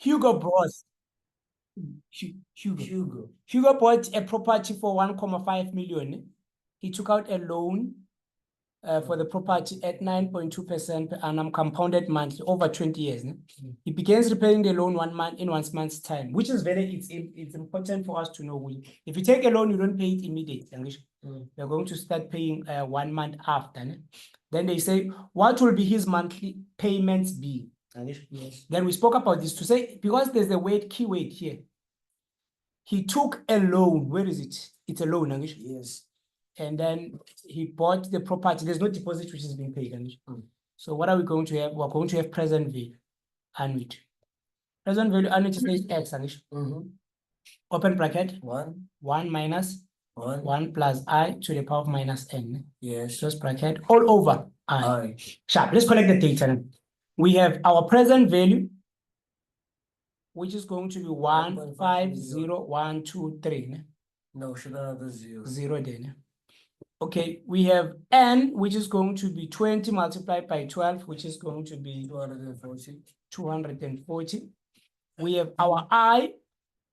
Hugo bought a property for 1.5 million. He took out a loan for the property at 9.2% per annum compounded monthly over 20 years. He begins repaying the loan 1 month in 1 month's time, which is it's important for us to know. If you take a loan, you don't pay it immediately. You're going to start paying 1 month after. Then they say, what will be his monthly payments be? Yes. Then we spoke about this to say, because there's a key word here. He took a loan. Where is it? It's a loan. Yes. And then he bought the property. There's no deposit which is being paid. So what are we going to have? We're going to have present value annuity. Present value annuity is X. Open bracket. 1 minus 1 plus I to the power of minus n. Yes. Close bracket. All over I. Sharp. Let's collect the data. We have our present value, which is going to be 150,123. No, should another 0 then. Okay, we have n, which is going to be 20 multiplied by 12, which is going to be 240. We have our I,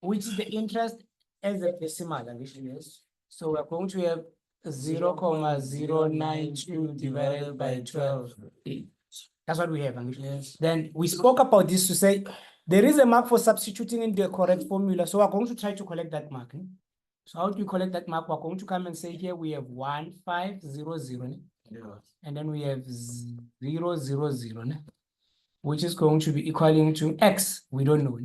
which is the interest as a decimal. So we're going to have 0.092 divided by 12. That's what we have. Yes. Then we spoke about this to say there is a mark for substituting in the correct formula. So we're going to try to collect that mark. So how do you collect that mark? We're going to come and say here we have 1500, and then we have 000, which is going to be equaling to X. We don't know.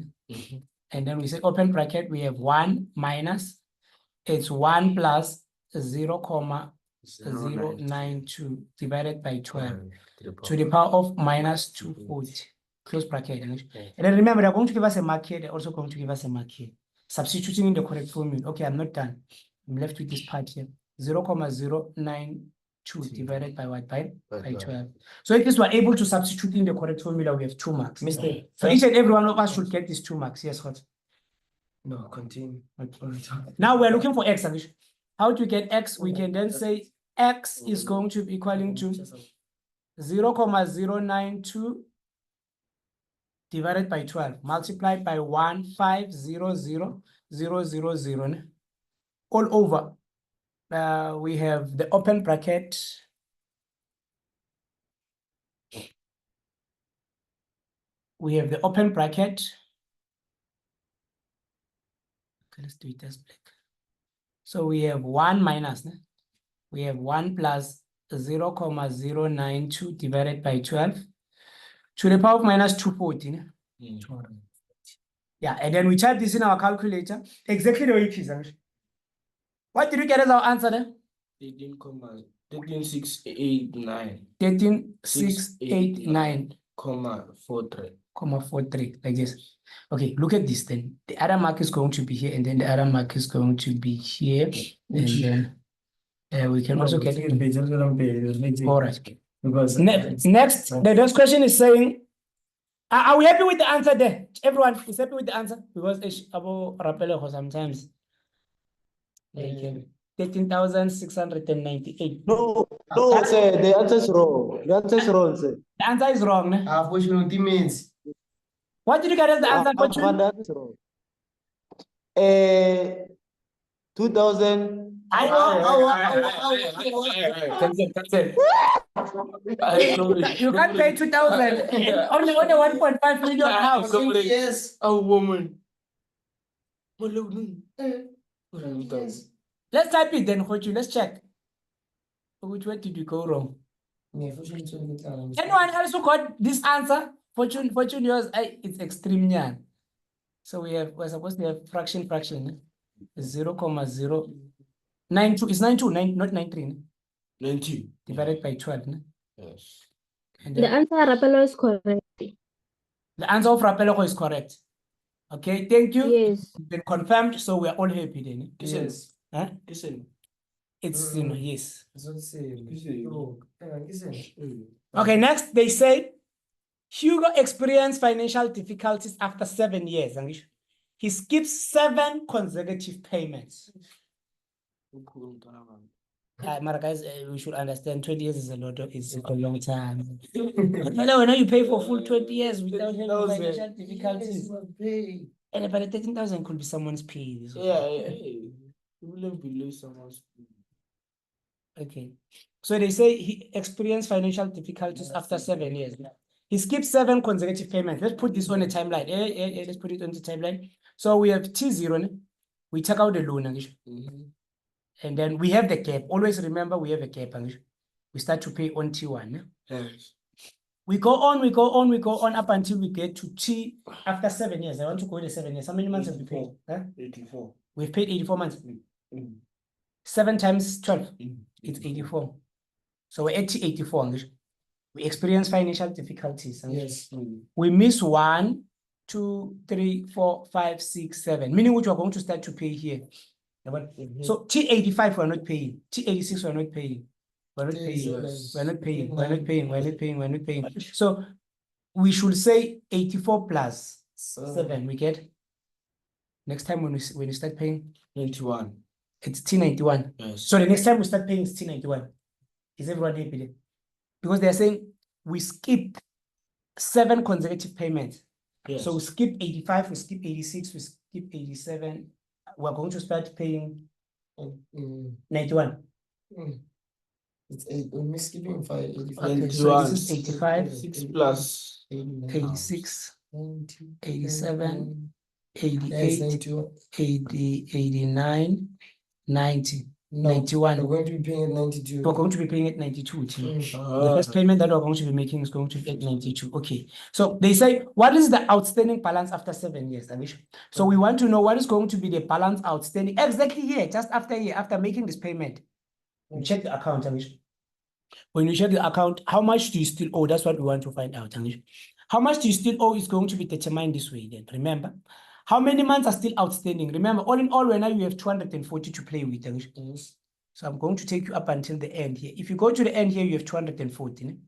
And then we say open bracket, we have 1 minus, it's 1 plus 0.092 divided by 12 to the power of minus 240. Close bracket. And then remember, they're going to give us a mark here. They're also going to give us a mark here. Substituting in the correct formula. Okay, I'm not done. I'm left with this part here. 0.092 divided by what? By 12. So if we're able to substitute in the correct formula, we have 2 marks. So each and every one of us should get these 2 marks. Yes, what? No, continue. Now we're looking for X. How to get X? We can then say X is going to be equaling to 0.092 divided by 12 multiplied by 150,000 all over. We have the open bracket. We have the open bracket. Okay, let's do it as black. So we have 1 minus. We have 1 plus 0.092 divided by 12 to the power of minus 240. Yeah, and then we type this in our calculator. Exactly the way it is. What did we get as our answer there? 13,689. 13,689,43 like this. Okay, look at this then. The other mark is going to be here, and then the other mark is going to be here. And then we can also get it. All right. Because next, the next question is saying, are we happy with the answer there? Everyone is happy with the answer? Because sometimes 13,698. No, sir, the answer is wrong. The answer is wrong, sir. The answer is wrong. Unfortunately means. What did you get as the answer? That's wrong. 2,000. You can't pay 2,000. Only 1.5 million house. Yes, a woman. Let's type it then, Khochu. Let's check. Which way did you go wrong? Anyone else who got this answer? Fortune yours, it's extreme young. So we're supposed to have fraction. 0.092. It's 92, not 93. 90 divided by 12. Yes. And The answer Rapelo is correct. the answer of Rapelo is correct. Okay, thank you. Yes. It's been confirmed, so we're all happy then. Yes. Huh? Listen. It's yes. Listen. Okay, next they say Hugo experienced financial difficulties after 7 years. He skips 7 consecutive payments. Mara guys, we should understand 20 years is a long time. But when you pay for full 20 years without having financial difficulties, and about 13,000 could be someone's pay. Yeah, you live below someone's. Okay. So they say he experienced financial difficulties after 7 years. He skipped 7 consecutive payments. Let's put this on a timeline. Let's put it on the timeline. So we have T0. Ne? We take out the loan. And then we have the gap. Always remember we have a gap. We start to pay on T1. Ne? Yes. We go on up until we get to T after 7 years. I want to go to 7 years. How many months have we paid? 84. We've paid 84 months. Mm. 7 times 12. Mm. It's 84. So we're at 84. We experience financial difficulties. Yes. We miss 1, 2, 3, 4, 5, 6, 7. Meaning which we're going to start to pay here. So T85 we're not paying. T86 we're not paying. We're not paying. Yes. We're not paying. We're not paying. We're not paying. We're not paying. So we should say 84 plus 7. We get next time when we start paying 91. it's T91. Yes. So the next time we start paying is T91. Is everyone happy there? Because they're saying we skip 7 consecutive payments. Yes. So we skip 85, we skip 86, we skip 87. We're going to start paying 91. It's 8. We're skipping 5, 85. Okay, so this is 85, 6 plus 86, 90, 87, 91. 88, 91. 80, 89, 90, No, 91. We're going to be paying at 92. We're going to be paying at 92. Tim. Mm. The first payment that we're going to be making is going to be at 92. Okay. So they say, what is the outstanding balance after 7 years, Anish? So we want to know what is going to be the balance outstanding exactly here, just after here, after making this payment. We check the account, Anish. When you check the account, how much do you still owe? That's what we want to find out, Anish. How much do you still owe is going to be determined this way then. Remember, how many months are still outstanding? Remember, all in all, right now you have 240 to play with, Anish. Yes. So I'm going to take you up until the end here. If you go to the end here, you have 214.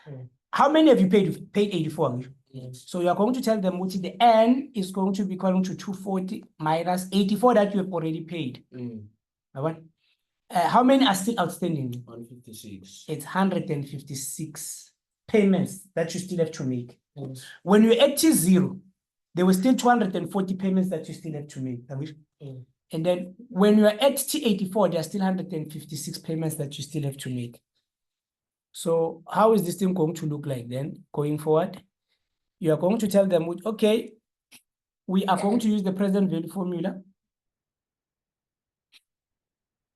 Mm. How many have you paid? You've paid 84. Yes. So you are going to tell them what the N is going to be equal to 240 minus 84 that you have already paid. How many are still outstanding? 156. It's 156 payments that you still have to make. Yes. When you're at T0, there were still 240 payments that you still have to make. Mm. And then when you're at T84, there are still 156 payments that you still have to make. So how is this thing going to look like then going forward? You are going to tell them, okay, we are going to use the present value formula.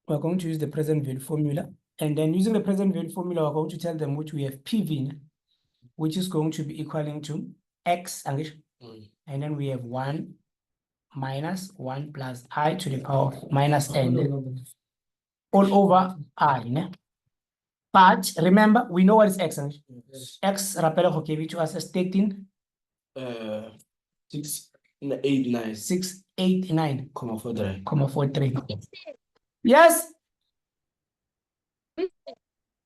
We're going to use the present value formula. And then using the present value formula, we're going to tell them which we have PV, which is going to be equaling to X, and then we have 1 minus 1 plus I to the power of minus N all over I. Ne? But remember, we know what is X. Yes. X, rapelo gave it to us as 13. 689. 689, 43. 43. Yes.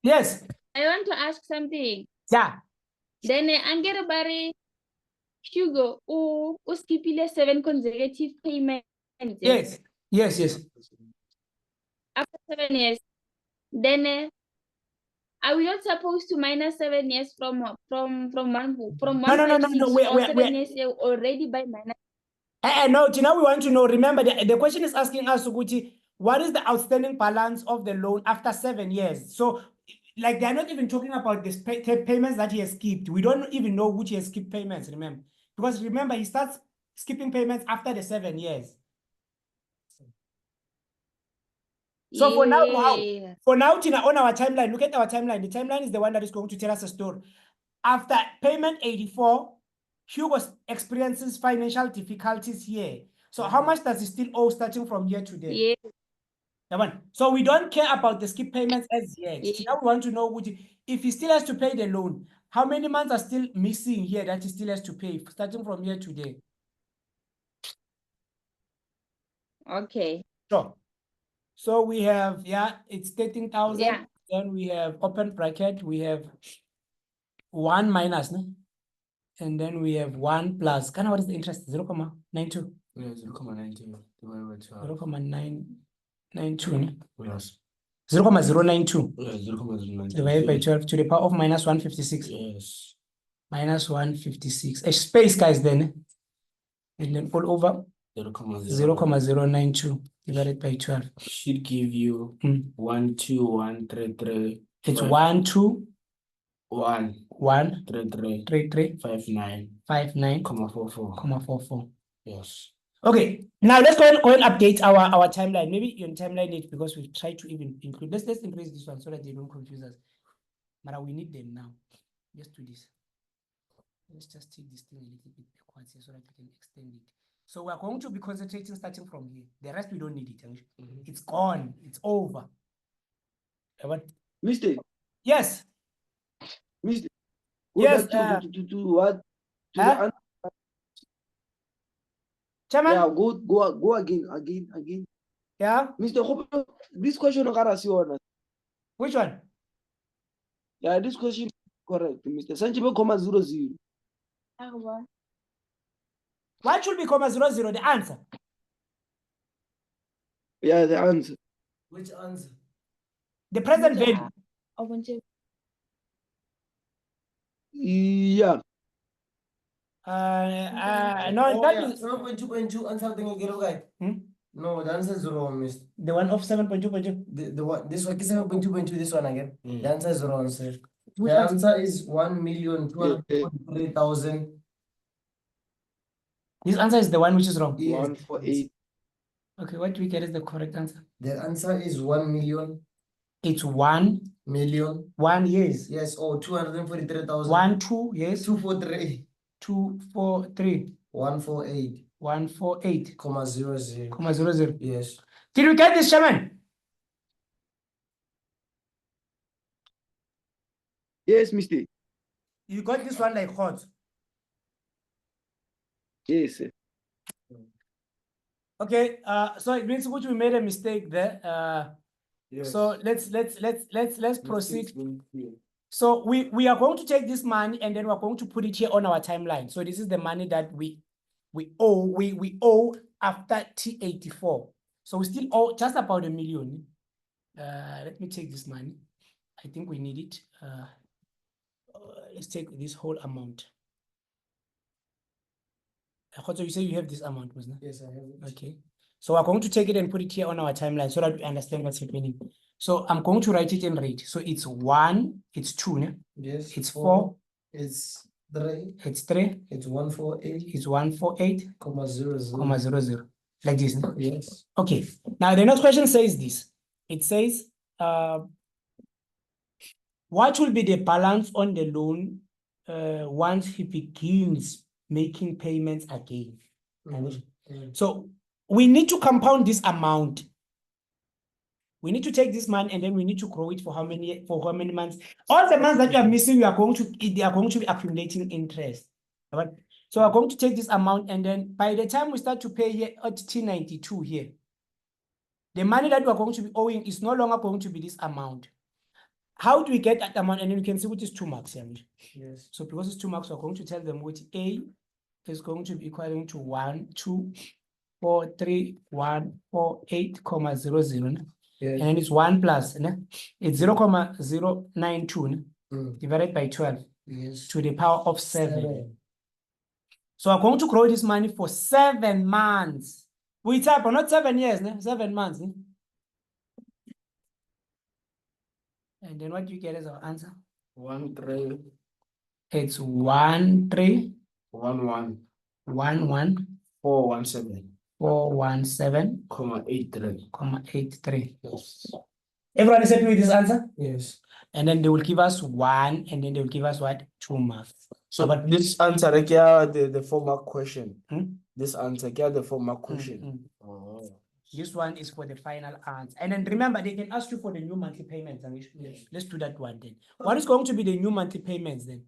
Yes. I want to ask something. Yeah. Then angere bare Hugo o skipile 7 consecutive payments. Yes. Yes. Yes. After 7 years. Then are we not supposed to minus 7 years from one from No, 156 we're- or 7 years already by minus? No, Tina, we want to know. Remember, the question is asking us, Suguti, what is the outstanding balance of the loan after 7 years? So, like, they're not even talking about the payments that he has skipped. We don't even know which he has skipped payments, remember. Because remember, he starts skipping payments after the 7 years. So for now, Yeah. for now, Tina, on our timeline, look at our timeline. The timeline is the one that is going to tell us a story. After payment 84, Hugo experiences financial difficulties here. So how much does he still owe starting from here to there? Yeah. That one. So we don't care about the skip payments as yet. Yeah. Now we want to know if he still has to pay the loan, how many months are still missing here that he still has to pay starting from here to there? Okay. Sure. So we have, it's 13,000. Yeah. Then we have open bracket, we have 1 minus, no? And then we have 1 plus. Kind of what is the interest? 0.92. Yeah, 0.92 divided by 12. 0.992. No? Yes. 0.092 Yeah, 0.092. divided by 12 to the power of minus 156. Yes. Minus 156. A space, guys, then. And then all over 0.092 divided by 12. Should give you 12133. It's 1, 2, 1 1, 33 3, 3, 59 5, 44. 9,44. Yes. Okay, now let's go and update our timeline. Maybe your timeline it because we try to even include. Let's increase this one so that they don't confuse us. But we need them now. Let's do this. Let's just take this thing a little bit backwards here so that we can extend it. So we're going to be concentrating starting from here. The rest we don't need it. It's gone. It's over. What? Mister, Yes. Mister. Yes, To what? To huh? the answer. Chairman? Yeah, go again. Yeah. Mister, this question on. Which one? Yeah, this question correct, Mister. Sanchibe, 0.00. What should be 0.00? The answer. Yeah, the answer. Which answer? The present value. Yeah. No, that is 7.2.2 and something again, okay? No, the answer is wrong, mister. the one of 7.2.2. The one, this one is 7.2.2, this one again. The answer is wrong, sir. Which The answer? answer is 1,243,000. This answer is the one which is wrong. Yes. 148. Okay, what do we get is the correct answer? The answer is 1,000,000. It's 1 years. Yes, or 243,000. 1, 2, yes. 243. 2, 4, 3. 148. 148. 0.00. 0.00. Yes. Did we get this, Chairman? Yes, Mister. You got this one like hot. Yes, sir. Okay, so it means which we made a mistake there. Yes. So let's proceed. So we are going to take this money and then we're going to put it here on our timeline. So this is the money that we owe after T84. So we still owe just about 1 million. Let me take this money. I think we need it. Let's take this whole amount. So you say you have this amount, wasn't it? Yes, I have it. Okay. So we're going to take it and put it here on our timeline so that we understand what's happening. So I'm going to write it in red. So it's 1, it's 2, ne? Yes. It's 4, It's 3. it's 3, It's 148. it's 148, 0.00. like this. Ne? Yes. Okay. Now the next question says this. It says, what will be the balance on the loan once he begins making payments again? So we need to compound this amount. We need to take this money and then we need to grow it for how many months? All the months that you are missing, they are going to be accumulating interest. Right? So we're going to take this amount and then by the time we start to pay here at T92 here, the money that we're going to be owing is no longer going to be this amount. How do we get that amount? And then we can see which is 2 marks. Yes. So because it's 2 marks, we're going to tell them which A is going to be equaling to 1, 2, 4, 3, 1, 4, 8,00. Yes. And then it's 1 plus, ne? It's 0,092 divided by 12 Yes. to the power of 7. So we're going to grow this money for 7 months. We type, not 7 years, ne? 7 months. Ne? And then what do you get as our answer? 1 3 It's 1 3 1 1 1 1 417 417 83. 83. Yes. Everyone is happy with this answer? Yes. And then they will give us 1 and then they will give us what? 2 marks. So But this answer, like, yeah, the 4 mark question. Hmm? This answer, yeah, the 4 mark question. Oh. This one is for the final answer. And then remember, they can ask you for the new monthly payments. Yes. Let's do that one then. What is going to be the new monthly payments then?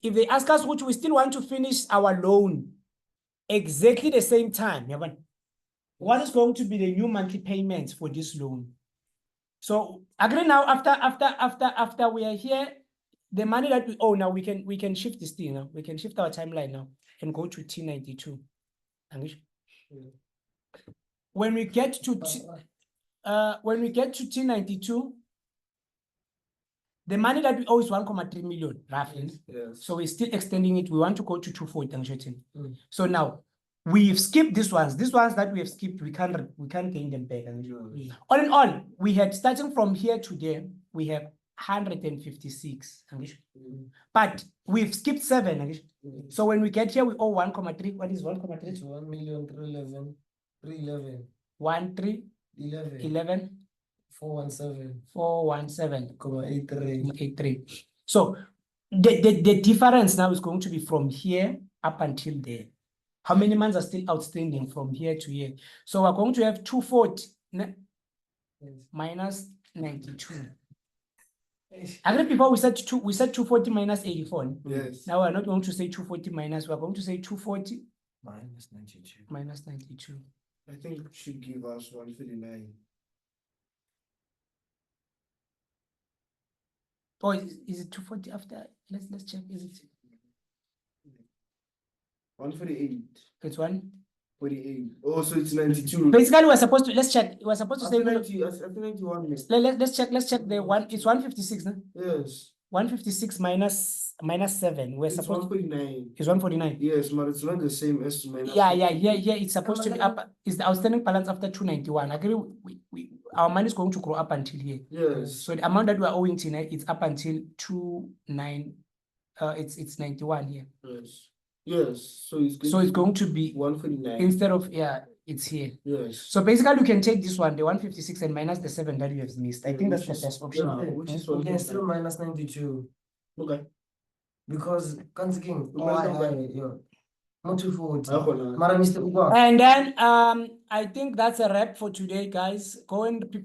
If they ask us which we still want to finish our loan exactly the same time, what is going to be the new monthly payments for this loan? So agree now, after we are here, the money that we owe now, we can shift this thing now. We can shift our timeline now and go to T92. When we get to when we get to T92, the money that we owe is 1.3 million, roughly. Yes. So we're still extending it. We want to go to 240. Mm. So now we've skipped these ones. These ones that we have skipped, we can't gain them back. All in all, we had starting from here to there, we have 156. But we've skipped 7. So when we get here, we owe 1.3. What is 1.3? It's 1,311,311, 13, 11, 11, 417, 417. 83. 83. So the difference now is going to be from here up until there. How many months are still outstanding from here to here? So we're going to have 240 minus 92. I think before we said 240 minus 84. Yes. Now we're not going to say 240 minus, we're going to say 240 Minus 92. minus 92. I think it should give us 139. Or is it 240 after? Let's check. Is it? 148. It's 1. 48. Oh, so it's 92. Basically, we're supposed to, let's check. We're supposed to say, After 90, after 91. let's check the one. It's 156. No? Yes. 156 minus 7. We're It's supposed 149. It's 149. Yes, but it's not the same as to minus. Yeah. Here it's supposed to be up. Is the outstanding balance after 291? I agree. Our money is going to grow up until here. Yes. So the amount that we are owing tonight, it's up until 29. It's 91 here. Yes. Yes. So So it's going to be 149. instead of it's here. Yes. So basically, you can take this one, the 156, and minus the 7 that you have missed. I think that's the Which is- best option. yeah, which is We can still minus 92. Okay. Because, Kanziking, We must go back. not 240. Akona. Mara Mr. Uba. And then I think that's a wrap for today, guys. Go and